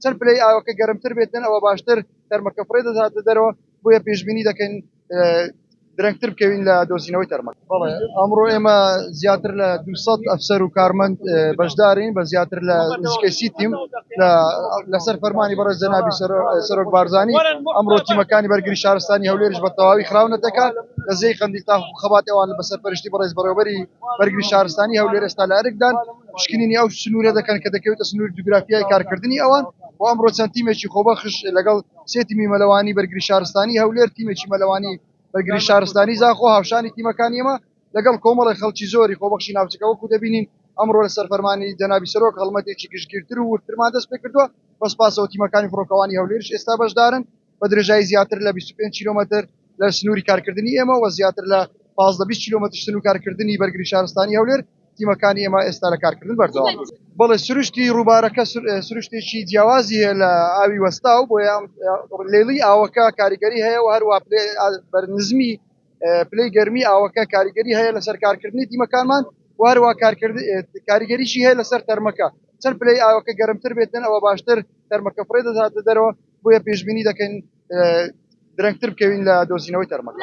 چەند پلەی ئاوەکە گەرمتر بێتن ئەوە باشتر تەرمەکە فڕێ دەداتە دەرەوە بۆیە پێشبینی دەکەین درەنگتر بکەوین لە دۆزینەوەی تەرمەک. بەڵێ ئەمڕۆ ئێمە زیاتر لە 200 ئەفسەر و کارمەند بەشدارین بە زیاتر لە نزیکەی 30 تیم لەسەر فەرمانی بەڕێز جەنابی سەرۆک بارزانی ئەمڕۆ تیمەکانی بەرگری شارستانی هەولێرش بە تەواوی خراونەتەکە لە زەی خەندی تا خەبات ئەوان بە سەرپەرشتی بەڕێز بەڕێوەبەری بەرگری شارستانی هەولێر ئێستا لە ئەرکدان پشکنینی ئەو سنوورە دەکەن کە دەکەوێتە سنووری جوگرافیای کارکردنی ئەوان و ئەمڕۆ چەند تیمێکی خۆبەخش لەگەڵ سێ تیمی مەلەوانی بەرگری شارستانی هەولێر تیمێکی مەلەوانی بەرگری شارستانی زاخۆ هاوشانی تیمەکانی ئێمە لەگەڵ کۆمەڵی خەڵکی زۆری خۆبەخشی ناوچەکە وەکو دەبینین ئەمڕۆ لە سەر فەرمانی جەنابی سەرۆک هەڵمەتێکی گشتگیرتر و ورترمان دەست پێ کردووە بەس پاسەوە تیمەکانی فڕۆکەوانی هەولێرش ئێستا بەشدارن بە درێژایی زیاتر لە 25 کیلۆمەتر لە سنووری کارکردنی ئێمە و زیاتر لە 15-20 کیلۆمەتر سنوور کارکردنی بەرگری شارستانی هەولێر تیمەکانی ئێمە ئێستا لە کارکردن بەردەوام. بەڵێ سروشتی ڕووبارەکە سروشتێکی جیاوازی هەیە لە ئاوی وەستا و بۆیە لێڵی ئاوەکە کاریگەری هەیە و هەروە بەرنزمی پلەی گەرمی ئاوەکە کاریگەری هەیە لەسەر کارکردنی تیمەکانمان واروا کاریگەریشی هەیە لەسەر تەرمەکە چەند پلەی ئاوەکە گەرمتر بێتن ئەوە باشتر تەرمەکە فڕێ دەداتە دەرەوە بۆیە پێشبینی دەکەین درەنگتر بکەوین لە دۆزینەوەی تەرمەک.